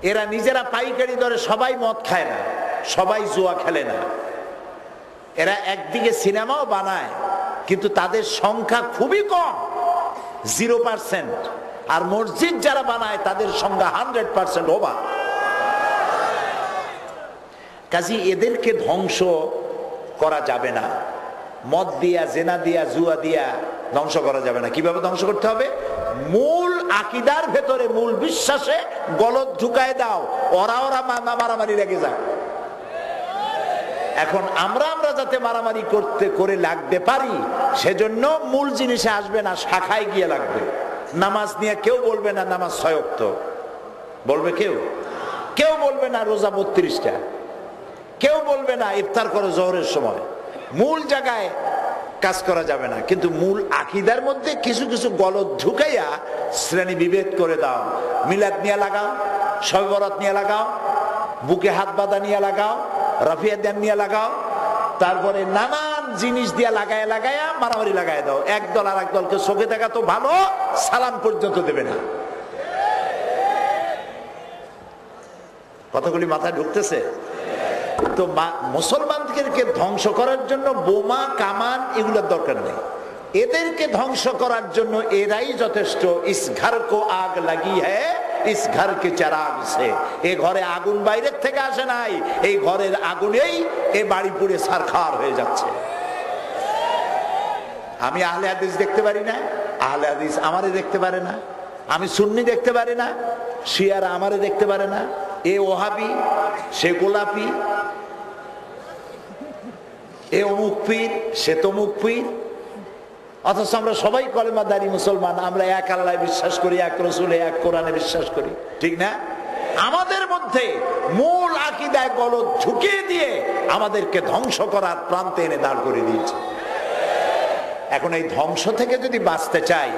এরা নিজেরা পাইকারি দরে সবাই মদ খায় না, সবাই জুয়া খেলে না। এরা একদিকে সিনেমাও বানায়, কিন্তু তাদের সংখ্যা খুবই কম, 0%। আর মসজিদ যারা বানায় তাদের সংখ্যা 100% ওভার। কাজী এদেরকে ধ্বংস করা যাবে না, মদ দিয়া, জেনা দিয়া, জুয়া দিয়া ধ্বংস করা যাবে না। কিভাবে ধ্বংস করতে হবে? মূল আকীদার ভেতরে, মূল বিশ্বাসে গলদ ঢুকায় দাও, ওরা মারামারি লেগে যায়। এখন আমরা যাতে মারামারি করে লাগতে পারি, সেজন্য মূল জিনিসে আসবে না, শাখায় গিয়ে লাগবে। নামাজ নিয়ে কেউ বলবে না নামাজ 6 ওয়াক্ত, বলবে কেউ বলবে না রোজা 32টা, কেউ বলবে না ইফতার করো জোহরের সময়। মূল জায়গায় কাজ করা যাবে না, কিন্তু মূল আকীদার মধ্যে কিছু কিছু গলদ ঢুকাইয়া শ্রেণী বিভেদ করে দাও। মিলাদ নিয়ে লাগাও, শবে বরাত নিয়ে লাগাও, বুকে হাত বাঁধা নিয়ে লাগাও, রাফিয়া দেন নিয়ে লাগাও, তারপরে নানান জিনিস দিয়া লাগায়া মারামারি লাগাই দাও। এক দল আর এক দলকে চোখে দেখা তো ভালো, সালাম পর্যন্ত দেবে না। কথাগুলি মাথায় ঢুকতেছে তো? মুসলমানদেরকে ধ্বংস করার জন্য বোমা কামান এগুলোর দরকার নেই, এদেরকে ধ্বংস করার জন্য এরাই যথেষ্ট। ইস ঘর কো আগ লাগি হ্যায়, ইস ঘর কে চিরাগ সে। এই ঘরে আগুন বাইরের থেকে আসে নাই, এই ঘরের আগুনেই এই বাড়ি পুড়ে ছারখার হয়ে যাচ্ছে। আমি আহলে হাদিস দেখতে পারি না, আহলে হাদিস আমারে দেখতে পারে না। আমি সুন্নি দেখতে পারি না, শিয়ারা আমারে দেখতে পারে না। এ ওহাবি, সে গোলাপি, এ অমুক পীর, সে তমুক পীর। অথচ আমরা সবাই কলেমাদারি মুসলমান, আমরা এক আল্লাহ বিশ্বাস করি, এক রসুলে, এক কোরআনে বিশ্বাস করি, ঠিক না? আমাদের মধ্যে মূল আকীদায় গলদ ঢুকিয়ে দিয়ে আমাদেরকে ধ্বংস করার প্রান্তে এনে দাঁড় করে দিয়েছে। এখন এই ধ্বংস থেকে যদি বাঁচতে চাই,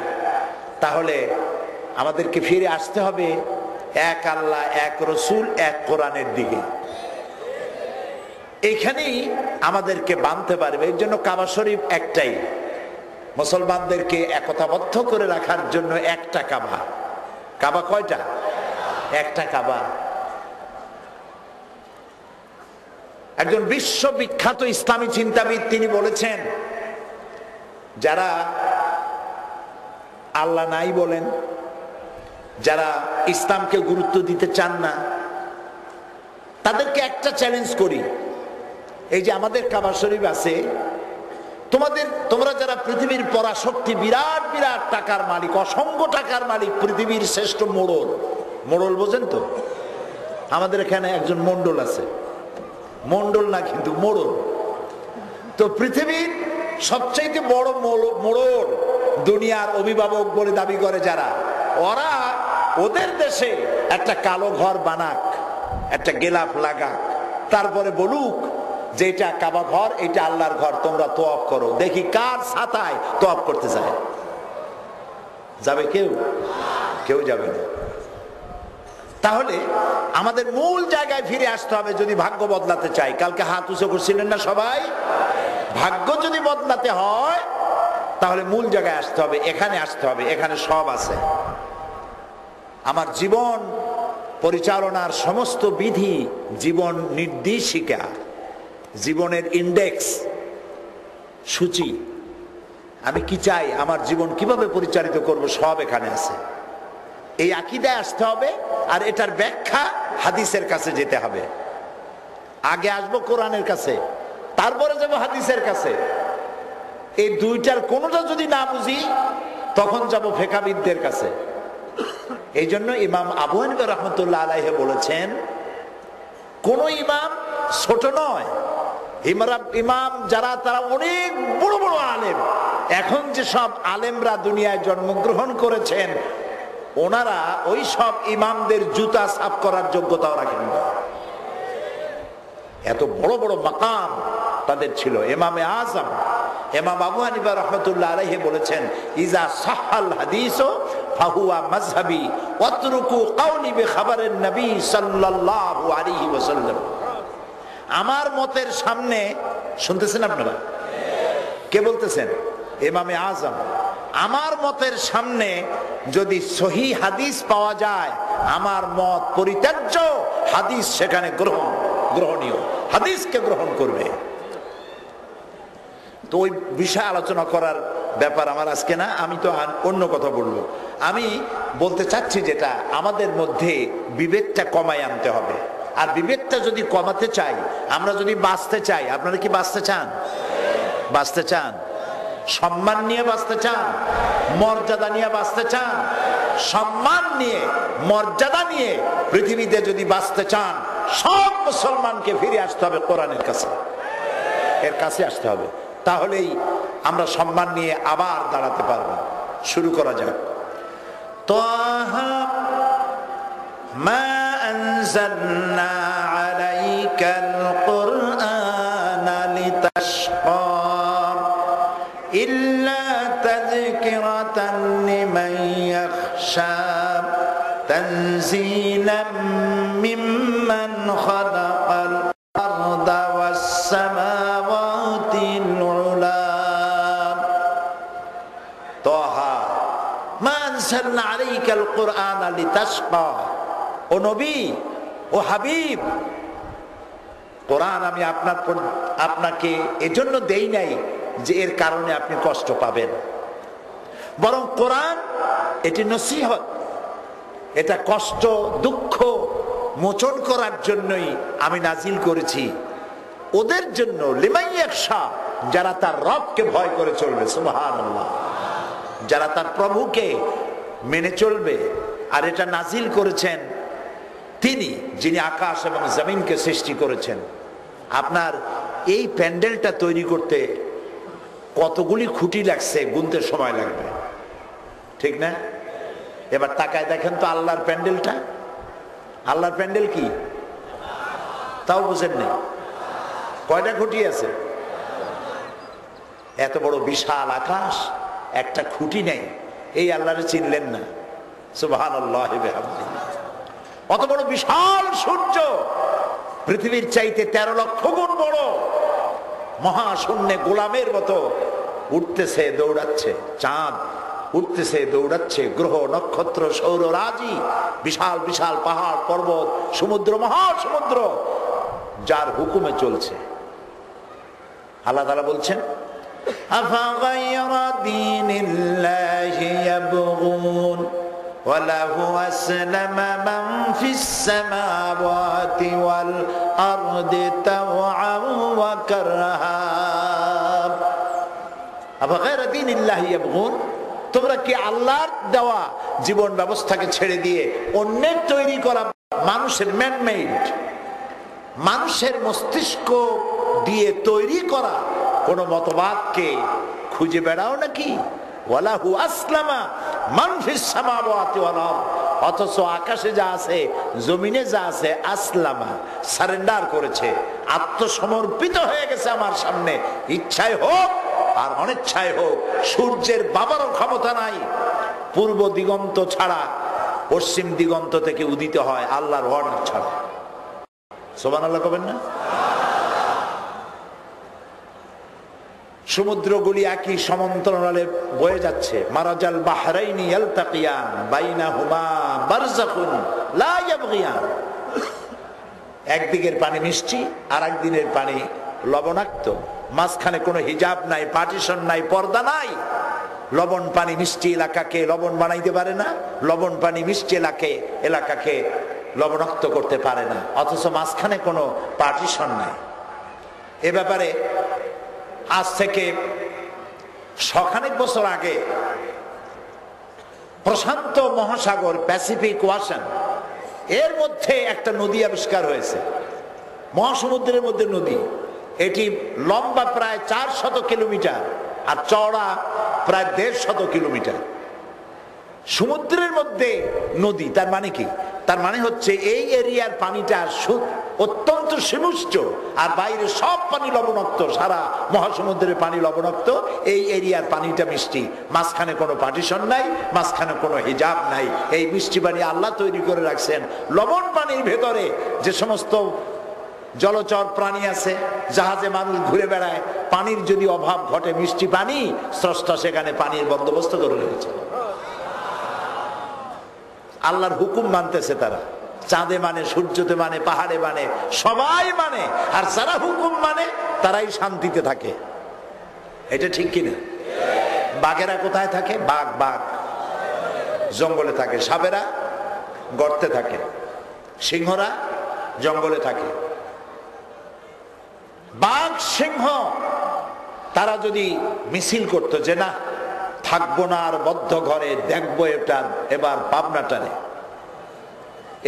তাহলে আমাদেরকে ফিরে আসতে হবে এক আল্লাহ, এক রসুল, এক কোরআনের দিকে। এখানেই আমাদেরকে বাঁধতে পারবে। এর জন্য কাবা শরীফ একটাই, মুসলমানদেরকে একতাবদ্ধ করে রাখার জন্য একটা কাবা। কাবা কয়টা? একটা কাবা। একজন বিশ্ববিখ্যাত ইসলামী চিন্তাবিদ তিনি বলেছেন, যারা আল্লাহ নাই বলেন, যারা ইসলামকে গুরুত্ব দিতে চান না, তাদেরকে একটা চ্যালেঞ্জ করি। এই যে আমাদের কাবা শরীফ আছে, তোমরা যারা পৃথিবীর পরাশক্তি, বিরাট বিরাট টাকার মালিক, অসংখ্য টাকার মালিক, পৃথিবীর শ্রেষ্ঠ মোড়ল বোঝেন তো? আমাদের এখানে একজন মন্ডল আছে, মন্ডল না কিন্তু মোড়ল। তো পৃথিবীর সবচাইতে বড় মোড়ল, দুনিয়ার অভিভাবক বলে দাবি করে যারা, ওরা ওদের দেশে একটা কালো ঘর বানাক, একটা গেলাফ লাগাক, তারপরে বলুক যে এটা কাবা ঘর, এটা আল্লাহর ঘর, তোমরা তোয়াফ করো। দেখি কার ছাতায় তোয়াফ করতে যায়। যাবে কেউ যাবে না। তাহলে আমাদের মূল জায়গায় ফিরে আসতে হবে যদি ভাগ্য বদলাতে চাই। কালকে হাত উঁচু করছিলেন না সবাই? ভাগ্য যদি বদলাতে হয় তাহলে মূল জায়গায় আসতে হবে, এখানে আসতে হবে। এখানে সব আছে। আমার জীবন পরিচালনার সমস্ত বিধি, জীবন নির্দেশিকা, জীবনের ইন্ডেক্স, সূচি, আমি কি চাই, আমার জীবন কিভাবে পরিচালিত করব, সব এখানে আছে। এই আকীদায় আসতে হবে, আর এটার ব্যাখ্যা হাদিসের কাছে যেতে হবে। আগে আসবো কোরআনের কাছে, তারপরে যাব হাদিসের কাছে। এই দুইটার কোনোটা যদি না বুঝি, তখন যাব ফিকহবিদদের কাছে। এই জন্য ইমাম আবু হানিফা রাহমাতুল্লাহ আলাইহি বলেছেন, কোন ইমাম ছোট নয়। ইমাম যারা, তারা অনেক বড় বড় আলেম। এখন যে সব আলেমরা দুনিয়ায় জন্মগ্রহণ করেছেন, ওনারা ওই সব ইমামদের জুতা সাফ করার যোগ্যতাও রাখেন না। এত বড় বড় মাকাম তাদের ছিল। ইমামে আজম ইমাম আবু হানিফা রাহমাতুল্লাহ আলাইহি বলেছেন, ইজা সাহাল হাদিসু ফাহুয়া মাযহাবি ওয়াতরুকু কাউলি বিখাবারিন নবী সাল্লাল্লাহু আলাইহি ওয়াসাল্লাম। আমার মতের সামনে, শুনতেছেন আপনারা? কে বলতেছেন? ইমামে আজম। আমার মতের সামনে যদি সহি হাদিস পাওয়া যায়, আমার মত পরিত্যাজ্য, হাদিস সেখানে গ্রহণীয়, হাদিসকে গ্রহণ করবে। তো ওই বিষয়ে আলোচনা করার ব্যাপার আমার আজকে না, আমি তো অন্য কথা বলবো। আমি বলতে চাচ্ছি যেটা, আমাদের মধ্যে বিবেকটা কমায় আনতে হবে। আর বিবেকটা যদি কমাতে চাই, আমরা যদি বাঁচতে চাই, আপনারা কি বাঁচতে চান? বাঁচতে চান? সম্মান নিয়ে বাঁচতে চান? মর্যাদা নিয়ে বাঁচতে চান? সম্মান নিয়ে, মর্যাদা নিয়ে পৃথিবীতে যদি বাঁচতে চান, সব মুসলমানকে ফিরে আসতে হবে কোরআনের কাছে, এর কাছে আসতে হবে। তাহলেই আমরা সম্মান নিয়ে আবার দাঁড়াতে পারব। শুরু করা যাক। তাহা মা আনজালনা আলাইকাল কুরআনা লিতাশকা ইল্লা তাযকিরাতান লিমান ইয়াখশা তানজিলাম মিম্মান খালাকাল আরদা ওয়াস সামাওয়াতিল উলা। তাহা মা আনজালনা আলাইকাল কুরআনা লিতাশকা, ও নবী, ও হাবিব, কোরআন আমি আপনাকে এজন্য দেই নাই যে এর কারণে আপনি কষ্ট পাবেন, বরং কোরআন এটি নসিহত, এটা কষ্ট দুঃখ মোচন করার জন্যই আমি নাজিল করেছি, ওদের জন্য, লিমান ইয়াখশা, যারা তার রবকে ভয় করে চলবে, সুবহানাল্লাহ, যারা তার প্রভুকে মেনে চলবে। আর এটা নাজিল করেছেন তিনি, যিনি আকাশ এবং জমিনকে সৃষ্টি করেছেন। আপনার এই প্যান্ডেলটা তৈরি করতে কতগুলি খুঁটি লাগছে গুনতে সময় লাগবে, ঠিক না? এবার তাকায় দেখেন তো আল্লাহর প্যান্ডেলটা। আল্লাহর প্যান্ডেল কি তাও বুঝেন নেই? কয়টা খুঁটি আছে? এত বড় বিশাল আকাশ, একটা খুঁটি নেই। এই আল্লাহরে চিনলেন না? সুবহানাল্লাহ ওয়া বিহামদিহি। অত বড় বিশাল সূর্য, পৃথিবীর চাইতে 13 লক্ষ গুণ বড়, মহাশূন্যে গোলামের মতো উঠতেছে দৌড়াচ্ছে। চাঁদ উঠতেছে দৌড়াচ্ছে, গ্রহ নক্ষত্র সৌররাজি, বিশাল বিশাল পাহাড় পর্বত, সমুদ্র, মহাসমুদ্র, যার হুকুমে চলছে। আল্লাহ তাআলা বলছেন, আফাগায়রা দীনিল্লাহি ইয়াবগুন وله أسلم من في السماوات والأرض طوعا وكرها أفغير دين الله يبغون। তোমরা কি আল্লাহর দেওয়া জীবন ব্যবস্থাকে ছেড়ে দিয়ে অন্যের তৈরি করা মানুষের ম্যানমেড, মানুষের মস্তিষ্ক দিয়ে তৈরি করা কোন মতবাদকে খুঁজে বেড়াও নাকি? ওয়ালাহু আসলামা মান ফিস সামাওয়াতি ওয়াল আরদ, অথচ আকাশে যা আছে, জমিনে যা আছে, আসলামা, সারেন্ডার করেছে, আত্মসমর্পিত হয়ে গেছে আমার সামনে। ইচ্ছায় হোক আর অনিচ্ছায় হোক, সূর্যের বাবারও ক্ষমতা নাই পূর্ব দিগন্ত ছাড়া পশ্চিম দিগন্ত থেকে উদিত হয় আল্লাহর অর্ডার ছাড়া। সুবহানাল্লাহ কবেন না? সমুদ্রগুলি একই সমান্তরালে বয়ে যাচ্ছে। মারাজাল বাহরাইনি ইয়ালতাকিয়ান বাইনাহুমা বারযাখুন লা ইয়াবগিয়ান। একদিকের পানি মিষ্টি, আর একদিনের পানি লবণাক্ত, মাঝখানে কোনো হিজাব নাই, পার্টিশন নাই, পর্দা নাই। লবণ পানি মিষ্টি এলাকাকে লবণ বানাইতে পারে না, লবণ পানি মিষ্টি এলাকাকে লবণাক্ত করতে পারে না, অথচ মাঝখানে কোনো পার্টিশন নাই। এ ব্যাপারে আজ থেকে শখানেক বছর আগে প্রশান্ত মহাসাগর, প্যাসিফিক ওয়াশন, এর মধ্যে একটা নদী আবিষ্কার হয়েছে, মহাসমুদ্রের মধ্যে নদী। এটি লম্বা প্রায় 400 কিলোমিটার আর চওড়া প্রায় 150 কিলোমিটার। সমুদ্রের মধ্যে নদী, তার মানে কি? তার মানে হচ্ছে এই এরিয়ার পানিটা অত্যন্ত সুমিষ্ট, আর বাইরে সব পানি লবণাক্ত, সারা মহাসমুদ্রের পানি লবণাক্ত, এই এরিয়ার পানিটা মিষ্টি, মাঝখানে কোনো পার্টিশন নাই, মাঝখানে কোনো হিজাব নাই। এই মিষ্টি পানি আল্লাহ তৈরি করে রাখছেন। লবণ পানির ভেতরে যে সমস্ত জলচর প্রাণী আছে, জাহাজে মানুষ ঘুরে বেড়ায়, পানির যদি অভাব ঘটে, মিষ্টি পানি, স্রষ্টা সেখানে পানির বন্দোবস্ত করে রেখেছে। আল্লাহর হুকুম মানতেছে তারা, চাঁদে মানে, সূর্যতে মানে, পাহাড়ে মানে, সবাই মানে। আর যারা হুকুম মানে তারাই শান্তিতে থাকে। এটা ঠিক কিনা? বাঘেরা কোথায় থাকে? বাঘ জঙ্গলে থাকে, সাপেরা গর্তে থাকে, সিংহরা জঙ্গলে থাকে। বাঘ সিংহ তারা যদি মিছিল করতো যে না, থাকবো না আর বদ্ধ ঘরে, দেখবো এটা এবার পাবনাটারে,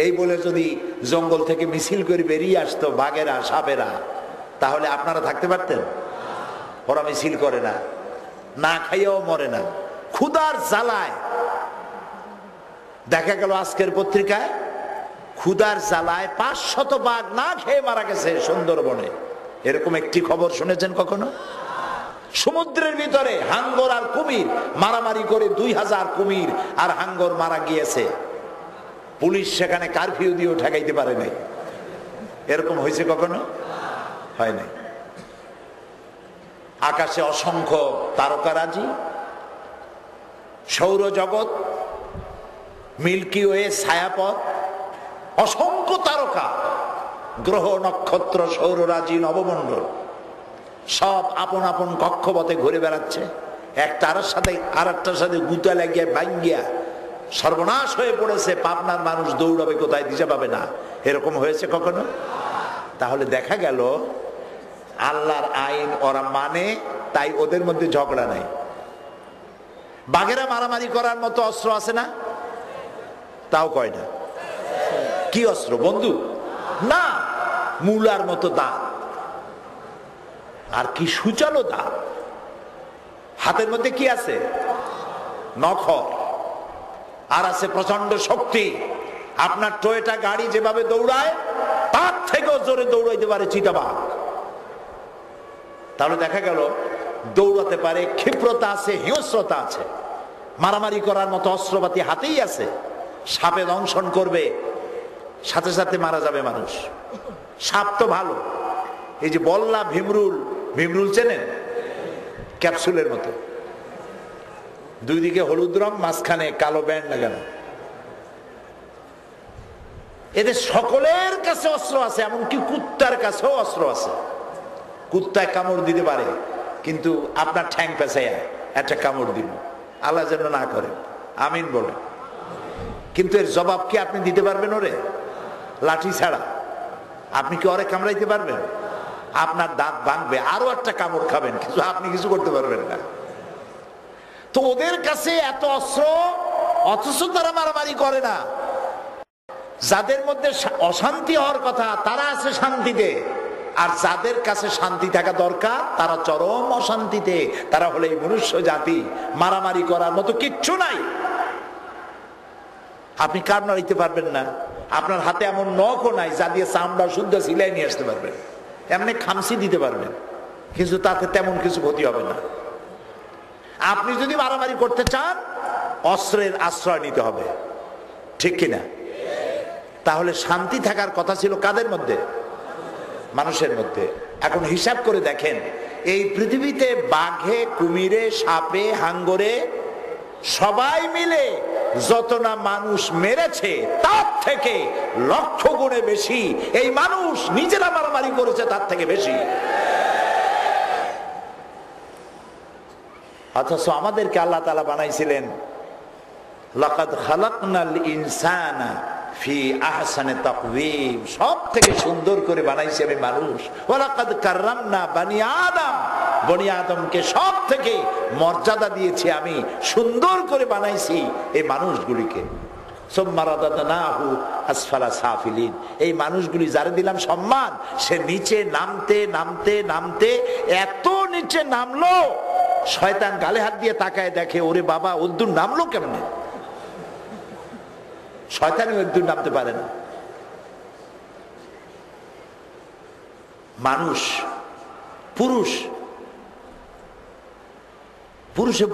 এই বলে যদি জঙ্গল থেকে মিছিল করে বেরিয়ে আসতো বাঘেরা, সাপেরা, তাহলে আপনারা থাকতে পারতেন? ওরা মিছিল করে না, না খাইয়াও মরে না, ক্ষুধার জ্বালায়। দেখা গেল আজকের পত্রিকায় ক্ষুধার জ্বালায় 500 বাঘ না খেয়ে মারা গেছে সুন্দরবনে। এরকম একটি খবর শুনেছেন কখনো? সমুদ্রের ভিতরে হাঙ্গর আর কুমির মারামারি করে 2000 কুমির আর হাঙ্গর মারা গিয়েছে। পুলিশ সেখানে কারফিউ দিয়েও ঠেকাইতে পারে নাই। এরকম হয়েছে কখনো? হয় নাই। আকাশে অসংখ্য তারকারাজি, সৌরজগৎ, মিল্কি ওয়ে, ছায়াপথ, অসংখ্য তারকা, গ্রহ, নক্ষত্র, সৌররাজি, নবমণ্ডল, সব আপন আপন কক্ষপথে ঘুরে বেড়াচ্ছে। একটার সাথে আরেকটার সাথে গুতা লাগিয়ে ভাঙ্গিয়া সর্বনাশ হয়ে পড়েছে। পাবনার মানুষ দৌড়াবে কোথায়, দিশা পাবে না। এরকম হয়েছে কখনো? তাহলে দেখা গেল আল্লাহর আইন ওরা মানে, তাই ওদের মধ্যে ঝগড়া নাই। বাঘেরা মারামারি করার মতো অস্ত্র আছে না? তাও কয়টা? কি অস্ত্র? বন্দুক না, মূলার মতো দাঁত, আর কি সুচালো দাঁত। হাতের মধ্যে কি আছে? নখর। আর আছে প্রচন্ড শক্তি। আপনার টয়োটা গাড়ি যেভাবে দৌড়ায় তার থেকেও জোরে দৌড়াইতে পারে চিতাবাঘ। তাহলে দেখা গেল দৌড়াতে পারে, ক্ষিপ্রতা আছে, হিংস্রতা আছে, মারামারি করার মতো অস্ত্রপাতি হাতেই আছে। সাপে দংশন করবে, সাথে সাথে মারা যাবে মানুষ। সাপ তো ভালো, এই যে বল্লা ভীমরুল চেনেন? ক্যাপসুলের মতো, দুই দিকে হলুদ রং, মাঝখানে কালো ব্যান্ড লাগানো। এদের সকলের কাছে অস্ত্র আছে, এমনকি কুত্তার কাছেও অস্ত্র আছে। কুত্তায় কামড় দিতে পারে, কিন্তু আপনার ঠ্যাং পেঁচাইয়া একটা কামড় দিল, আল্লাহ যেন না করে, আমিন বলে। কিন্তু এর জবাব কি আপনি দিতে পারবেন ওরে? লাঠি ছাড়া আপনি কি ওরে কামড়াইতে পারবেন? আপনার দাঁত ভাঙবে, আরো একটা কামড় খাবেন, কিন্তু আপনি কিছু করতে পারবেন না। তো ওদের কাছে এত অস্ত্র, অথচ তারা মারামারি করে না। যাদের মধ্যে অশান্তি হওয়ার কথা তারা আছে শান্তিতে, আর যাদের কাছে শান্তি থাকা দরকার তারা চরম অশান্তিতে। তারা হলে এই মনুষ্য জাতি, মারামারি করার মতো কিচ্ছু নাই। আপনি কার নাড়িতে পারবেন না। আপনার হাতে এমন নখও নাই যা দিয়ে চামড়া শুদ্ধ সিলাই নিয়ে আসতে পারবেন। এমনি খামসি দিতে পারবেন, কিন্তু তাতে তেমন কিছু ক্ষতি হবে না। আপনি যদি মারামারি করতে চান, অস্ত্রের আশ্রয় নিতে হবে, ঠিক কিনা? তাহলে শান্তি থাকার কথা ছিল কাদের মধ্যে? মানুষের মধ্যে। এখন হিসাব করে দেখেন, এই পৃথিবীতে বাঘে, কুমিরে, সাপে, হাঙ্গরে সবাই মিলে যত না মানুষ মেরেছে, তার থেকে লক্ষ গুণে বেশি এই মানুষ নিজেরা মারামারি করেছে, তার থেকে বেশি। অথচ আমাদেরকে আল্লাহ তাআলা বানাইছিলেন লাকাদ খালাকনাল ইনসানা ফি আহসানি তাকওয়িম, সব থেকে সুন্দর করে বানাইছি আমি মানুষ। ওয়ালাকাদ কাররামনা বানি আদম, বনি আদমকে সব থেকে মর্যাদা দিয়েছি আমি, সুন্দর করে বানাইছি এই মানুষগুলিকে। সুম্মা রাদাদনাহু আসফালা সাফিলিন, এই মানুষগুলি যারা দিলাম সম্মান, সে নিচে নামতে নামতে নামতে এত নিচে নামলো, শয়তান গালে হাত দিয়ে তাকায় দেখে, ওরে বাবা ওদ্দুর নামলো কেমনে? শয়তানি ওদ্দুর নামতে পারে না। মানুষ পুরুষে পুরুষে